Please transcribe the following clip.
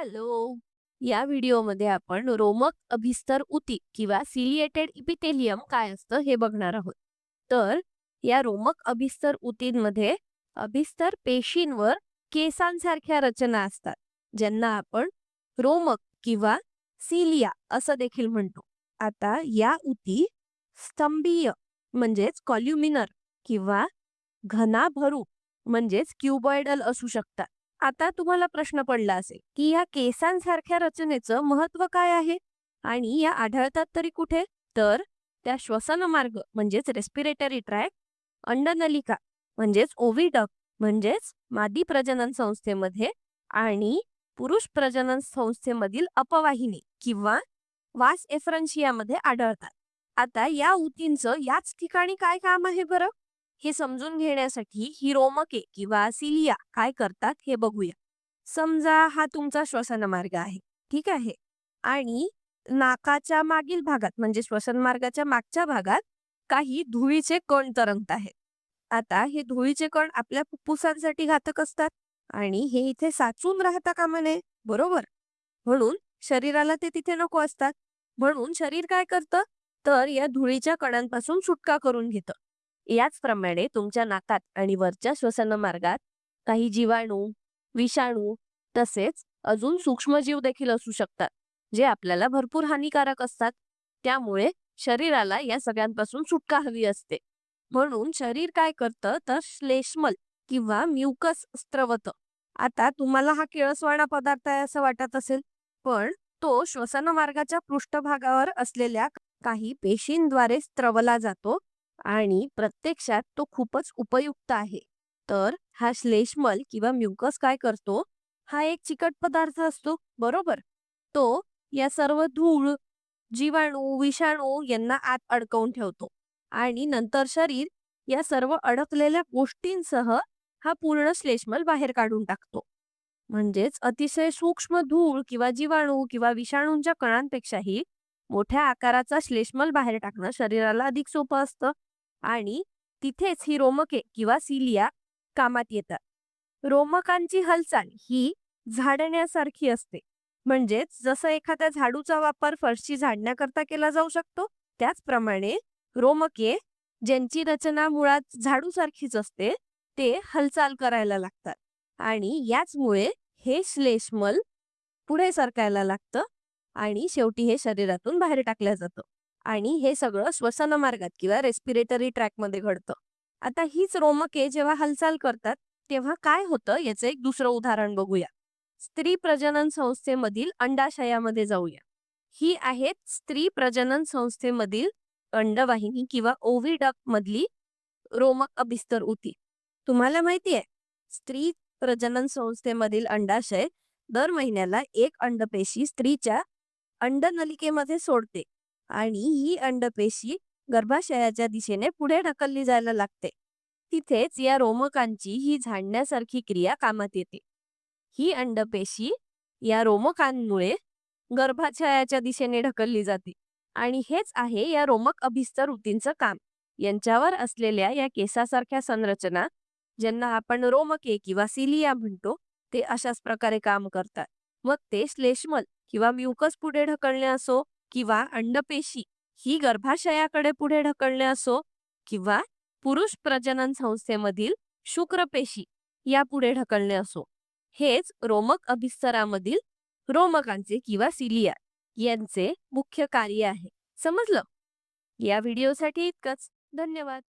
Hello. या व्हिडिओमध्ये आपण रोमक अभिस्तर ऊती किंवा सिलिएटेड इपिथेलियम काय असतं हे बघणार आहोत. तर या रोमक अभिस्तर ऊतींमध्ये अभिस्तर पेशींवर केसांसारख्या रचना असतात, ज्यांना आपण रोमक किंवा सिलिया असं देखील म्हणतो. आता या ऊती स्तंभीय म्हणजेच कॉल्युमिनर किंवा घनाभरू म्हणजेच क्युबॉइडल असू शकतात. आता तुम्हाला प्रश्न पडला असेल की या केसांसारख्या रचनेचं महत्व काय आहे आणि या आढळतात तरी कुठे? तर त्या श्वसन मार्ग म्हणजेच रेस्पिरेटरी ट्रॅक, अंडनलिका म्हणजेच ओव्हिडक्ट म्हणजेच मादी प्रजनन संस्थेमध्ये आणि पुरुष प्रजनन संस्थेमधील अपवाहिनी किंवा वास एफरन्शियामध्ये आढळतात. आता या ऊतींचं याच ठिकाणी काय काम आहे बरं? हे समजून घेण्यासाठी ही रोमके किंवा सिलिया काय करतात हे बघूया. समजा हा तुमचा श्वसन मार्ग आहे, ठीक आहे, आणि नाकाच्या मागील भागात म्हणजे श्वसन मार्गाच्या मागच्या भागात काही धुळीचे कण तरंगत आहेत. आता हे धुळीचे कण आपल्या फुफ्फुसांसाठी घातक असतात आणि हे इथे साचून राहता कामा नये, बरोबर? म्हणून शरीराला ते तिथे नको असतात. म्हणून शरीर काय करतं? तर या धुळीच्या कणांपासून सुटका करून घेतं. याचप्रमाणे तुमच्या नाकात आणि वरच्या श्वसन मार्गात काही जीवाणू, विषाणू तसेच अजून सूक्ष्मजीव देखील असू शकतात, जे आपल्याला भरपूर हानिकारक असतात. त्यामुळे शरीराला या सगळ्यांपासून सुटका हवी असते. म्हणून शरीर काय करतं तर श्लेष्मल किंवा म्युकस स्त्रवतं. आता तुम्हाला हा किळसवाणा पदार्थ आहे असं वाटत असेल, पण तो श्वसन मार्गाच्या पृष्ठभागावर असलेल्या काही पेशींद्वारे स्त्रवला जातो आणि प्रत्यक्षात तो खूपच उपयुक्त आहे. तर हा श्लेष्मल किंवा म्युकस काय करतो? हा एक चिकट पदार्थ असतो, बरोबर? तो या सर्व धूळ, जीवाणू, विषाणू यांना आत अडकवून ठेवतो आणि नंतर शरीर या सर्व अडकलेल्या गोष्टींसह हा पूर्ण श्लेष्मल बाहेर काढून टाकतो. म्हणजेच अतिशय सूक्ष्म धूळ किंवा जीवाणू किंवा विषाणूंच्या कणांपेक्षाही मोठ्या आकाराचा श्लेष्मल बाहेर टाकणं शरीराला अधिक सोपं असतं आणि तिथेच ही रोमके किंवा सिलिया कामात येतात. रोमकांची हालचाल ही झाडण्यासारखी असते. म्हणजेच जसं एखाद्या झाडूचा वापर फरशी झाडण्याकरता केला जाऊ शकतो, त्याचप्रमाणे रोमके, ज्यांची रचना मुळात झाडूसारखीच असते, ते हालचाल करायला लागतात आणि याचमुळे हे श्लेष्मल पुढे सरकायला लागतं आणि शेवटी हे शरीरातून बाहेर टाकलं जातं आणि हे सगळं श्वसन मार्गात किंवा रेस्पिरेटरी ट्रॅकमध्ये घडतं. आता हीच रोमके जेव्हा हालचाल करतात तेव्हा काय होतं याचं एक दुसरं उदाहरण बघूया. स्त्री प्रजनन संस्थेमधील अंडाशयामध्ये जाऊया. ही आहेत स्त्री प्रजनन संस्थेमधील अंडवाहिनी किंवा ओव्हिडक्ट मधली रोमक अभिस्तर ऊती. तुम्हाला माहिती आहे, स्त्री प्रजनन संस्थेमधील अंडाशय दर महिन्याला एक अंडपेशी स्त्रीच्या अंडनलिकेमध्ये सोडते आणि ही अंडपेशी गर्भाशयाच्या दिशेने पुढे ढकलली जायला लागते. तिथेच या रोमकांची ही झाडण्यासारखी क्रिया कामात येते. ही अंडपेशी या रोमकांमुळे गर्भाशयाच्या दिशेने ढकलली जाते आणि हेच आहे या रोमक अभिस्तर ऊतींचं काम. यांच्यावर असलेल्या या केसासारख्या संरचना, ज्यांना आपण रोमके किंवा सिलिया म्हणतो, ते अशाच प्रकारे काम करतात. मग ते श्लेष्मल किंवा म्युकस पुढे ढकलणे असो किंवा अंडपेशी ही गर्भाशयाकडे पुढे ढकलणे असो किंवा पुरुष प्रजनन संस्थेमधील शुक्रपेशी या पुढे ढकलणे असो, हेच रोमक अभिस्तरामधील रोमकांचे किंवा सिलिया यांचे मुख्य कार्य आहे. समजलं? या व्हिडिओसाठी इतकंच. धन्यवाद.